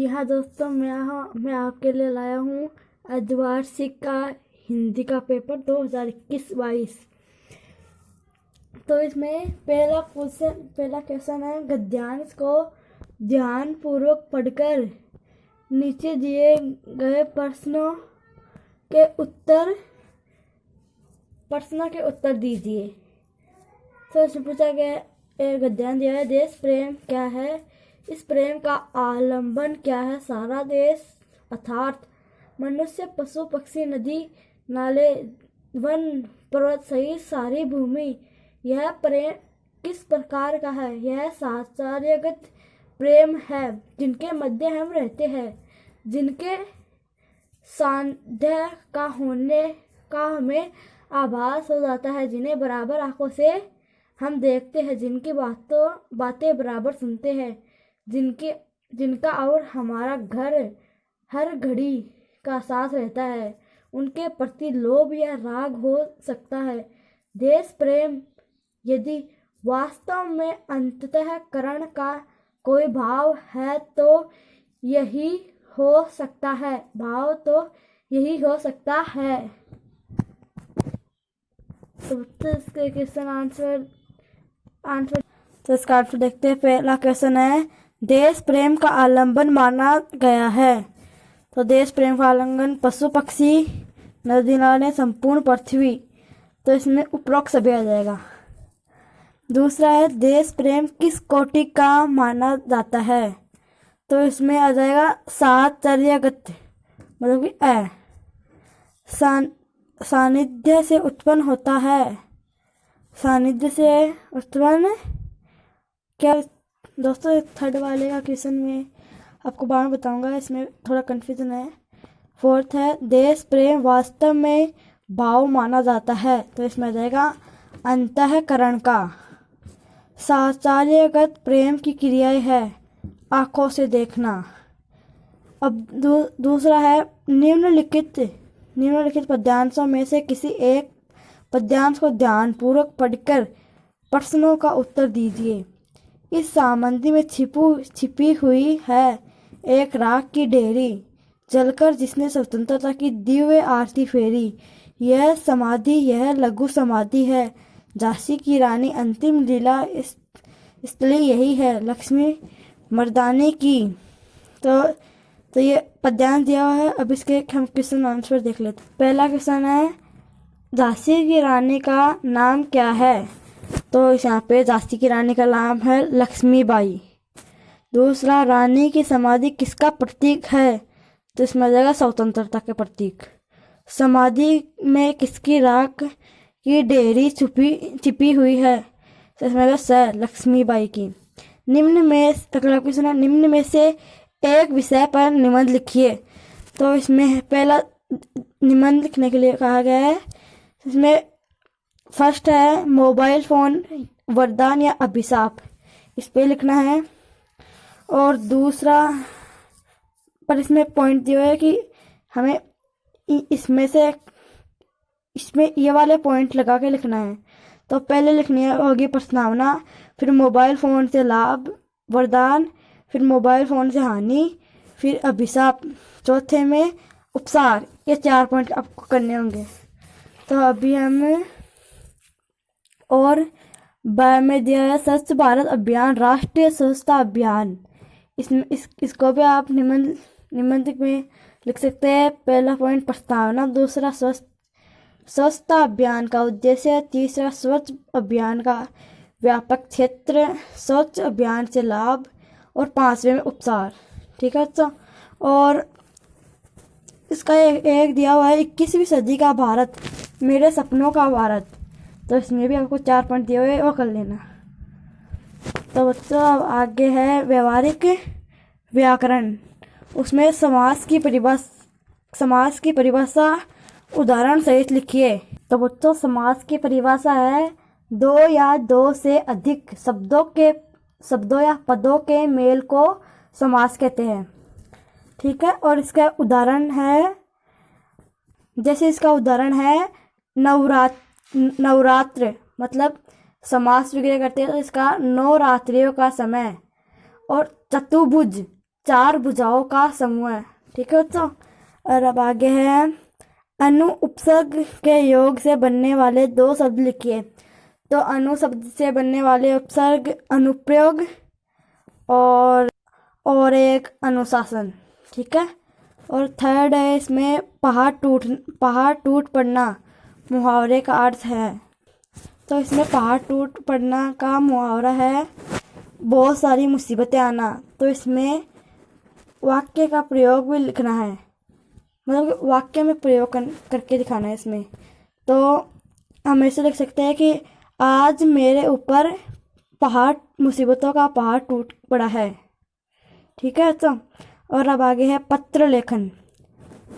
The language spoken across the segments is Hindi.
जी हाँ दोस्तों, मैं आपके लिए लाया हूँ अर्धवार्षिक का हिंदी का पेपर 2021-22। तो इसमें पहला क्वेश्चन है, गद्यांश को ध्यान पूर्वक पढ़कर नीचे दिए गए प्रश्नों के उत्तर दीजिए। तो इसमें पूछा गया, गद्यांश दिया है, देश प्रेम क्या है, इस प्रेम का आलंबन क्या है, सारा देश अर्थात मनुष्य, पशु पक्षी, नदी नाले, वन पर्वत सहित सारी भूमि, यह प्रेम किस प्रकार का है, यह साहचर्यगत प्रेम है जिनके मध्य हम रहते हैं, जिनके सानिध्य का होने का हमें आभास हो जाता है, जिन्हें बराबर आंखों से हम देखते हैं, जिनकी बातें बराबर सुनते हैं, जिनका और हमारा घर हर घड़ी का साथ रहता है, उनके प्रति लोभ या राग हो सकता है। देश प्रेम यदि वास्तव में अंतःकरण का कोई भाव है तो यही हो सकता है। तो इसके क्वेश्चन आंसर तो इसका आंसर देखते हैं। पहला क्वेश्चन है, देश प्रेम का आलंबन माना गया है। तो देश प्रेम का आलंबन पशु पक्षी, नदी नाले, संपूर्ण पृथ्वी। तो इसमें उपरोक्त सभी आ जाएगा। दूसरा है, देश प्रेम किस कोटि का माना जाता है। तो इसमें आ जाएगा साहचर्यगत, मतलब कि सानिध्य से उत्पन्न होता है। सानिध्य से उत्पन्न क्या दोस्तों, थर्ड वाले का क्वेश्चन में आपको बाद में बताऊंगा, इसमें थोड़ा कंफ्यूजन है। फोर्थ है, देश प्रेम वास्तव में भाव माना जाता है। तो इसमें आ जाएगा अंतःकरण का। साहचर्यगत प्रेम की क्रियाएं है आंखों से देखना। अब दूसरा है, निम्नलिखित पद्यांशों में से किसी एक पद्यांश को ध्यानपूर्वक पढ़कर प्रश्नों का उत्तर दीजिए। इस सामंती में छिपी हुई है एक राख की ढेरी, जलकर जिसने स्वतंत्रता की दिव्य आरती फेरी। यह समाधि, यह लघु समाधि है, झांसी की रानी अंतिम लीला स्थली यही है, लक्ष्मी मर्दानी की। तो ये पद्यांश दिया हुआ है। अब इसके हम क्वेश्चन आंसर देख लेते हैं। पहला क्वेश्चन है, झांसी की रानी का नाम क्या है। तो यहाँ पे झांसी की रानी का नाम है लक्ष्मीबाई। दूसरा, रानी की समाधि किसका प्रतीक है। तो इसमें आ जाएगा स्वतंत्रता के प्रतीक। समाधि में किसकी राख की ढेरी छिपी हुई है। तो इसमें आएगा लक्ष्मीबाई की। अगला क्वेश्चन है, निम्न में से एक विषय पर निबंध लिखिए। तो इसमें पहला निबंध लिखने के लिए कहा गया है। इसमें फर्स्ट है, मोबाइल फोन वरदान या अभिशाप, इस पे लिखना है। और दूसरा पर इसमें पॉइंट दिया है कि हमें इसमें ये वाले पॉइंट लगा के लिखना है। तो पहले लिखनी है होगी प्रस्तावना, फिर मोबाइल फ़ोन से लाभ वरदान, फिर मोबाइल फ़ोन से हानि, फिर अभिशाप, चौथे में उपसार। ये 4 पॉइंट आपको करने होंगे। तो अभी हम और में दिया है स्वच्छ भारत अभियान, राष्ट्रीय स्वच्छता अभियान। इसको भी आप निबंध में लिख सकते हैं। पहला पॉइंट प्रस्तावना, दूसरा स्वच्छता अभियान का उद्देश्य, तीसरा स्वच्छ अभियान का व्यापक क्षेत्र, स्वच्छ अभियान से लाभ, और 5वें में उपचार। ठीक है तो, और इसका एक दिया हुआ है 21वीं सदी का भारत, मेरे सपनों का भारत। तो इसमें भी आपको 4 पॉइंट दिए हुए, वो कर लेना। तो बच्चों अब आगे है व्यवहारिक व्याकरण। उसमें समास की परिभाषा उदाहरण सहित लिखिए। तो बच्चों समास की परिभाषा है, दो या दो से अधिक शब्दों या पदों के मेल को समास कहते हैं। ठीक है, और इसका उदाहरण है, जैसे इसका उदाहरण है नवरात्र, मतलब समास वगैरह करते हैं तो इसका नवरात्रियों का समय। और चतुर्भुज, चार भुजाओं का समूह है। ठीक है बच्चों। और अब आगे है अनु उपसर्ग के योग से बनने वाले दो शब्द लिखिए। तो अनु शब्द से बनने वाले उपसर्ग अनुप्रयोग और एक अनुशासन। ठीक है। और थर्ड है इसमें पहाड़ टूट पड़ना मुहावरे का अर्थ है। तो इसमें पहाड़ टूट पड़ना का मुहावरा है बहुत सारी मुसीबतें आना। तो इसमें वाक्य का प्रयोग भी लिखना है, मतलब वाक्य में प्रयोग करके दिखाना है इसमें। तो हम ऐसे लिख सकते हैं कि आज मेरे ऊपर मुसीबतों का पहाड़ टूट पड़ा है। ठीक है बच्चों। और अब आगे है पत्र लेखन।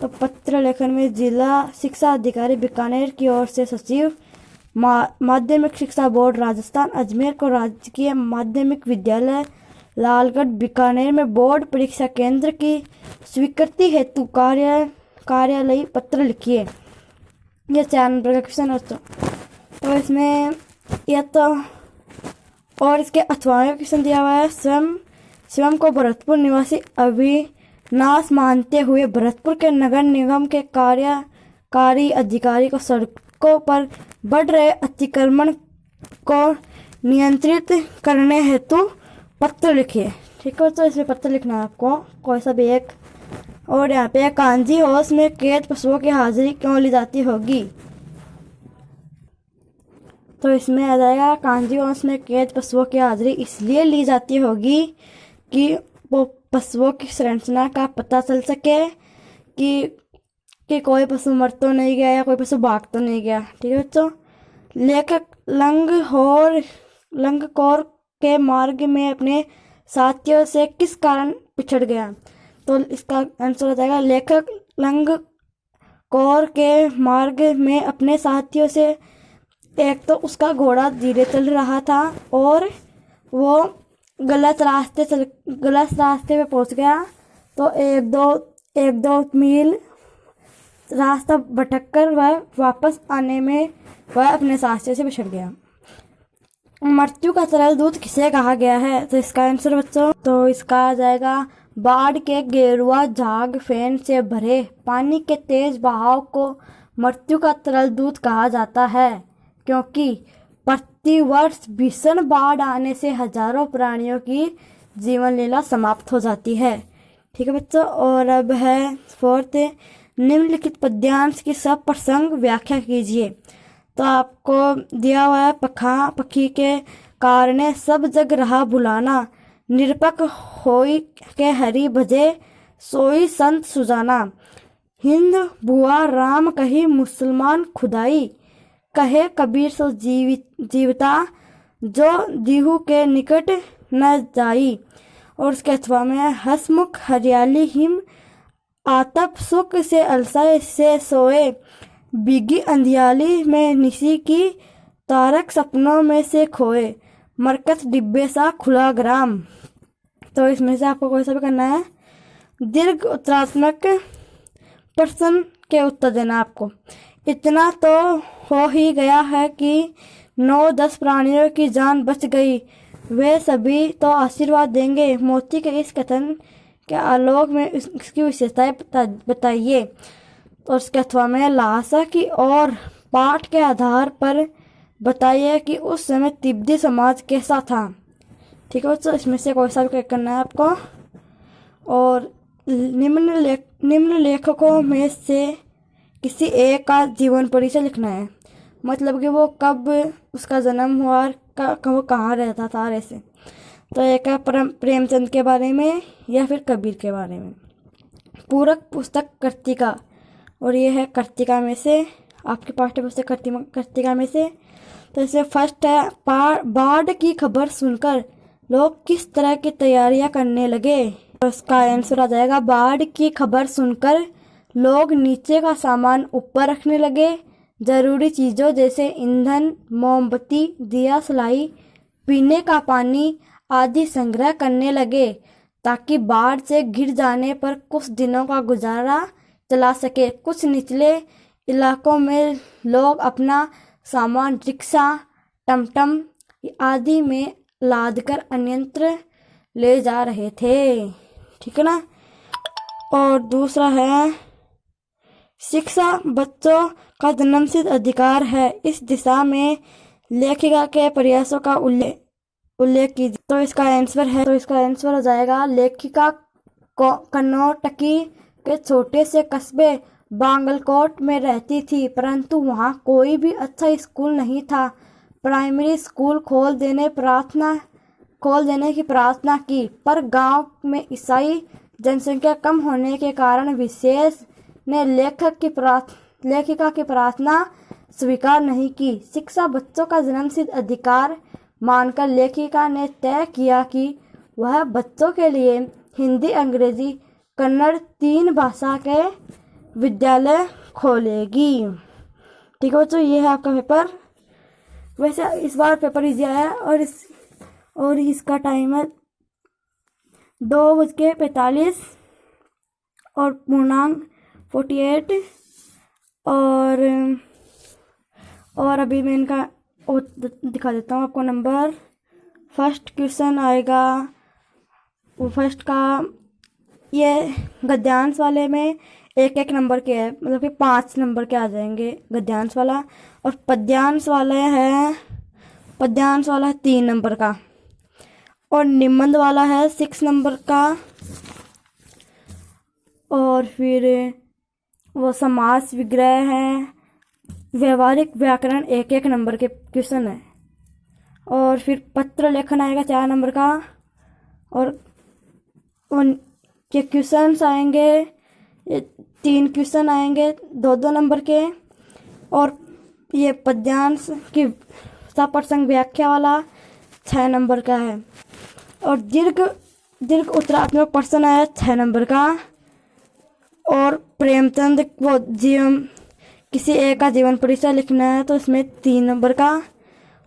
तो पत्र लेखन में जिला शिक्षा अधिकारी बीकानेर की ओर से सचिव माध्यमिक शिक्षा बोर्ड राजस्थान अजमेर को राजकीय माध्यमिक विद्यालय लालगढ़ बीकानेर में बोर्ड परीक्षा केंद्र की स्वीकृति हेतु कार्यालयी पत्र लिखिए। ये 4 नंबर का क्वेश्चन है। तो इसमें यह तो और इसके 8वां क्वेश्चन दिया हुआ है। स्वयं को भरतपुर निवासी अविनाश मानते हुए भरतपुर के नगर निगम के कार्यकारी अधिकारी को सड़कों पर बढ़ रहे अतिक्रमण को नियंत्रित करने हेतु पत्र लिखिए। ठीक है। तो इसमें पत्र लिखना है आपको कोई सा भी एक। और यहाँ पे कांजी हाउस में कैद पशुओं की हाजिरी क्यों ली जाती होगी। तो इसमें आ जाएगा कांजी हाउस में कैद पशुओं की हाजिरी इसलिए ली जाती होगी कि वो पशुओं की संरचना का पता चल सके कि कोई पशु मर तो नहीं गया या कोई पशु भाग तो नहीं गया। ठीक है बच्चों। लेखक लंगकोर के मार्ग में अपने साथियों से किस कारण पिछड़ गया। तो इसका आंसर हो जाएगा लेखक लंगकोर के मार्ग में अपने साथियों से एक तो उसका घोड़ा धीरे चल रहा था और वो गलत रास्ते पे पहुंच गया। तो एक दो मील रास्ता भटककर वह वापस आने में वह अपने साथियों से बिछड़ गया। मृत्यु का तरल दूध किसे कहा गया है। तो इसका आंसर बच्चों तो इसका आ जाएगा बाढ़ के गेरुआ झाग फेन से भरे पानी के तेज बहाव को मृत्यु का तरल दूध कहा जाता है, क्योंकि प्रतिवर्ष भीषण बाढ़ आने से हजारों प्राणियों की जीवन लीला समाप्त हो जाती है। ठीक है बच्चों। और अब है 4th निम्नलिखित पद्यांश की सब प्रसंग व्याख्या कीजिए। तो आपको दिया हुआ है पखी के कारणे सब जग रहा भुलाना, निरपक होई के हरि भजे सोई संत सुजाना, हिंद भुआ राम कही मुसलमान खुदाई, कहे कबीर सो जीवता जो दीहू के निकट न जाई। और उसके अथवा में हसमुख हरियाली हिम आतप सुख से अलसाए से सोए, बिगी अंधियाली में निशी की तारक सपनों में से खोए, मरकत डिब्बे सा खुला ग्राम। तो इसमें से आपको कोई सा भी करना है। दीर्घ उत्तरात्मक प्रश्न के उत्तर देना आपको। इतना तो हो ही गया है कि 9-10 प्राणियों की जान बच गई, वे सभी तो आशीर्वाद देंगे। मोती के इस कथन के आलोक में इसकी विशेषताएं बताइए। और उसके अथवा में लाशा की और पाठ के आधार पर बताइए कि उस समय तिब्बती समाज कैसा था। ठीक है बच्चों। इसमें से कोई सा भी करना है आपको। और निम्न लेखकों में से किसी एक का जीवन परिचय लिखना है, मतलब कि वो कब उसका जन्म हुआ और वो कहाँ रहता था ऐसे। तो एक है प्रेमचंद के बारे में या फिर कबीर के बारे में। पूरक पुस्तक कर्तिका, और ये है कर्तिका में से, आपकी पाठ्य पुस्तक कर्तिका में से। तो इसमें फर्स्ट है बाढ़ की खबर सुनकर लोग किस तरह की तैयारियां करने लगे। तो उसका आंसर आ जाएगा बाढ़ की खबर सुनकर लोग नीचे का सामान ऊपर रखने लगे, जरूरी चीजों जैसे ईंधन, मोमबत्ती, दिया सलाई, पीने का पानी आदि संग्रह करने लगे, ताकि बाढ़ से घिर जाने पर कुछ दिनों का गुजारा चला सके। कुछ निचले इलाकों में लोग अपना सामान रिक्शा, टमटम आदि में लादकर अन्यत्र ले जा रहे थे। ठीक है ना। और दूसरा है शिक्षा बच्चों का जन्मसिद्ध अधिकार है। इस दिशा में लेखिका के प्रयासों का उल्लेख कीजिए। तो इसका आंसर हो जाएगा लेखिका कर्नाटकी के छोटे से कस्बे बांगलकोट में रहती थी, परंतु वहां कोई भी अच्छा स्कूल नहीं था। प्राइमरी स्कूल खोल देने की प्रार्थना की, पर गांव में ईसाई जनसंख्या कम होने के कारण विशेष ने लेखिका की प्रार्थना स्वीकार नहीं की। शिक्षा बच्चों का जन्मसिद्ध अधिकार मानकर लेखिका ने तय किया कि वह बच्चों के लिए हिंदी, अंग्रेजी, कन्नड़ 3 भाषा के विद्यालय खोलेगी। ठीक है बच्चों, ये है आपका पेपर। वैसे इस बार पेपर इजी आया है और इसका टाइम है 2:45 और पूर्णांक 48। और अभी मैं इनका दिखा देता हूँ आपको नंबर। फर्स्ट क्वेश्चन आएगा, वो फर्स्ट का ये गद्यांश वाले में 1-1 नंबर के है, मतलब कि 5 नंबर के आ जाएंगे गद्यांश वाला। और पद्यांश वाला है 3 नंबर का। और निबंध वाला है 6 नंबर का। और फिर वो समास विग्रह है, व्यवहारिक व्याकरण 1-1 नंबर के क्वेश्चन है। और फिर पत्र लेखन आएगा 4 नंबर का। और उनके क्वेश्चंस आएंगे, 3 क्वेश्चन आएंगे 2-2 नंबर के। और ये पद्यांश की सप्रसंग व्याख्या वाला 6 नंबर का है। और दीर्घ उत्तरात्मक प्रश्न आया 6 नंबर का। और प्रेमचंद वो किसी एक का जीवन परिचय लिखना है तो इसमें 3 नंबर का।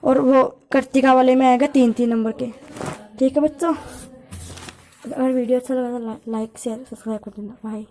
और वो कृतिका वाले में आएगा 3-3 नंबर के। ठीक है बच्चों, अगर वीडियो अच्छा लगा तो लाइक शेयर सब्सक्राइब कर देना। बाय।